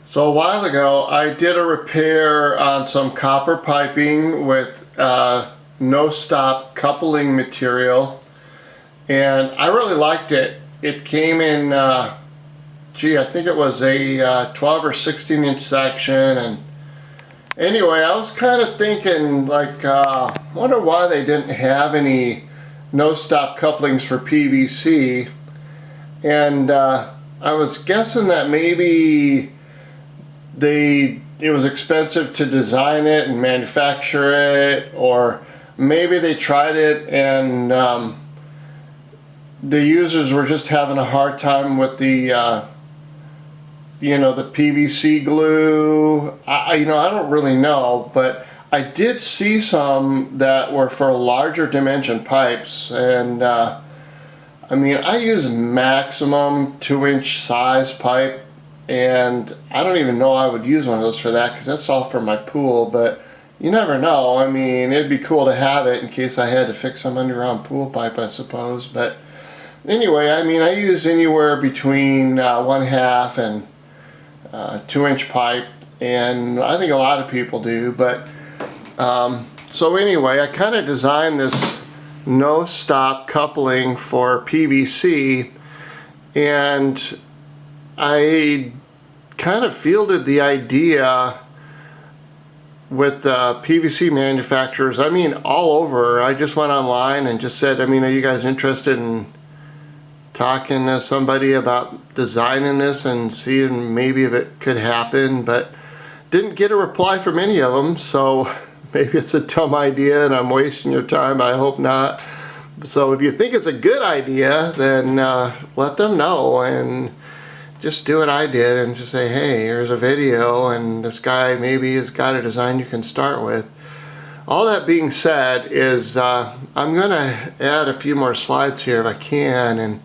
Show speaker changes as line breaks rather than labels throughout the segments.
So a while ago I did a repair on some copper piping with no-stop coupling material, and I really liked it. It came in, I think it was a 12 or 16 inch section, and anyway, I was kind of thinking like, wonder why they didn't have any no-stop couplings for PVC, and I was guessing that maybe it was expensive to design it and manufacture it, or maybe they tried it and the users were just having a hard time with the the PVC glue. I don't really know, but I did see some that were for larger dimension pipes, and I use maximum 2-inch size pipe, and I don't even know I would use one of those for that because that's all for my pool, but you never know. I mean, it'd be cool to have it in case I had to fix some underground pool pipe, I suppose. But anyway, I use anywhere between 1/2 and 2-inch pipe, and I think a lot of people do. But so anyway, I kind of designed this no-stop coupling for PVC, and I kind of fielded the idea with PVC manufacturers. All over. I just went online and just said, are you guys interested in talking to somebody about designing this and seeing maybe if it could happen? But didn't get a reply from any of them, so maybe it's a dumb idea and I'm wasting your time. I hope not. So if you think it's a good idea, then let them know, and just do what I did and just say, hey, here's a video, and this guy maybe has got a design you can start with. All that being said is I'm going to add a few more slides here if I can, and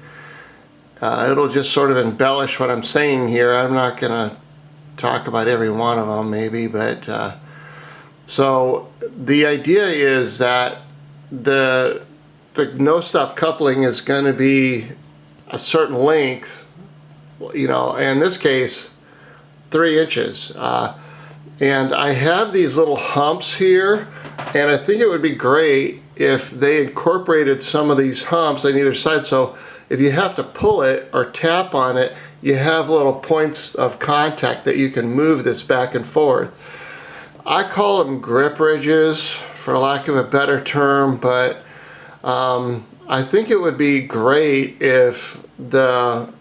it'll just sort of embellish what I'm saying here. I'm not going to talk about every one of them maybe, but so the idea is that the no-stop coupling is going to be a certain length, in this case 3 inches, and I have these little humps here, and I think it would be great if they incorporated some of these humps on either side, so if you have to pull it or tap on it, you have little points of contact that you can move this back and forth. I call them grip ridges for lack of a better term, but I think it would be great if the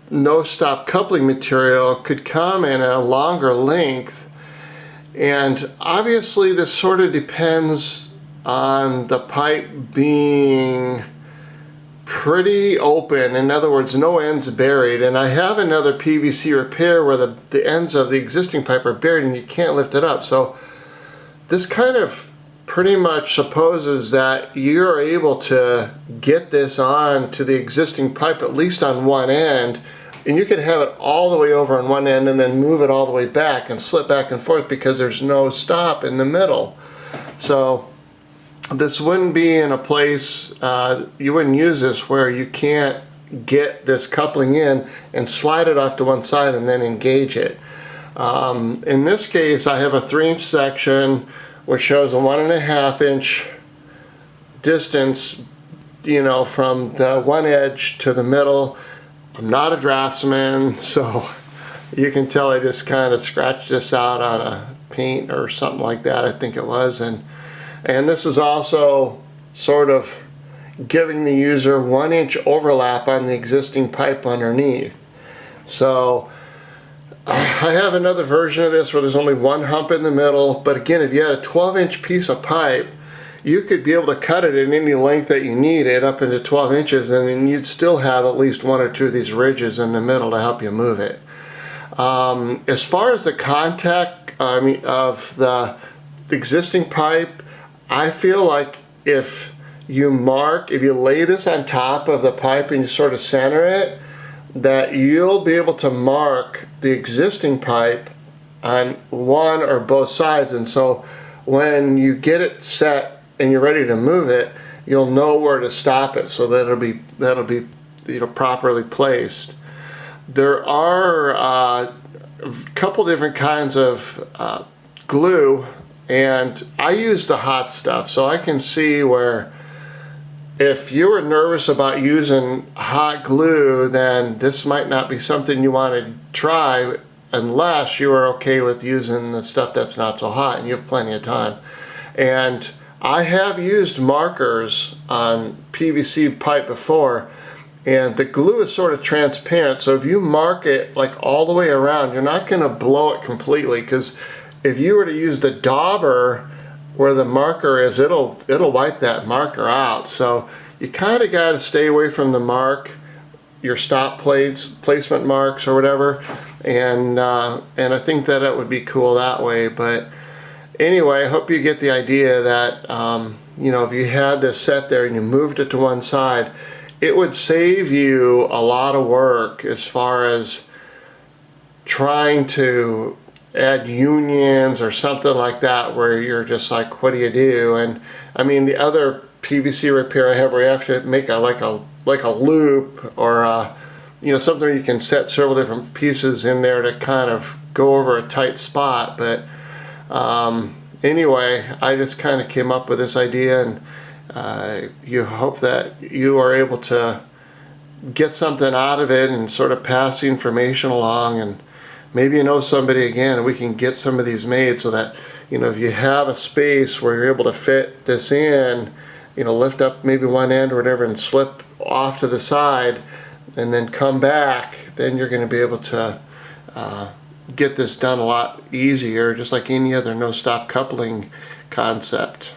no-stop coupling material could come in a longer length, and obviously this sort of depends on the pipe being pretty open, in other words no ends buried, and I have another PVC repair where the ends of the existing pipe are buried and you can't lift it up. So this kind of pretty much supposes that you're able to get this on to the existing pipe at least on one end, and you could have it all the way over on one end and then move it all the way back and slip back and forth because there's no stop in the middle. So this wouldn't be in a place, you wouldn't use this where you can't get this coupling in and slide it off to one side and then engage it. In this case I have a 3-inch section which shows a 1.5 inch distance, from the one edge to the middle. I'm not a draftsman, so you can tell I just kind of scratched this out on a paint or something like that, I think it was, and this is also sort of giving the user 1-inch overlap on the existing pipe underneath. So I have another version of this where there's only one hump in the middle, but again, if you had a 12-inch piece of pipe, you could be able to cut it in any length that you need it up into 12 inches, and then you'd still have at least 1 or 2 of these ridges in the middle to help you move it. As far as the contact of the existing pipe, I feel like if you lay this on top of the pipe and you sort of center it, that you'll be able to mark the existing pipe on one or both sides, and so when you get it set and you're ready to move it, you'll know where to stop it, so that'll be properly placed. There are a couple different kinds of glue, and I use the hot stuff, so I can see where if you were nervous about using hot glue, then this might not be something you want to try unless you are okay with using the stuff that's not so hot and you have plenty of time. And I have used markers on PVC pipe before, and the glue is sort of transparent, so if you mark it like all the way around, you're not going to blow it completely, because if you were to use the dauber where the marker is, it'll wipe that marker out. So you kind of got to stay away from the mark, your stop plates, placement marks or whatever, and I think that it would be cool that way. But anyway, I hope you get the idea that you know, if you had this set there and you moved it to one side, it would save you a lot of work as far as trying to add unions or something like that, where you're just like, what do you do? And I mean, the other PVC repair I have where you have to make like a loop, or you know, something where you can set several different pieces in there to kind of go over a tight spot. But anyway, I just kind of came up with this idea, and you hope that you are able to get something out of it and sort of pass the information along, and maybe you know somebody again, and we can get some of these made so that, you know, if you have a space where you're able to fit this in, you know, lift up maybe one end or whatever and slip off to the side and then come back, then you're going to be able to get this done a lot easier, just like any other no-stop coupling concept.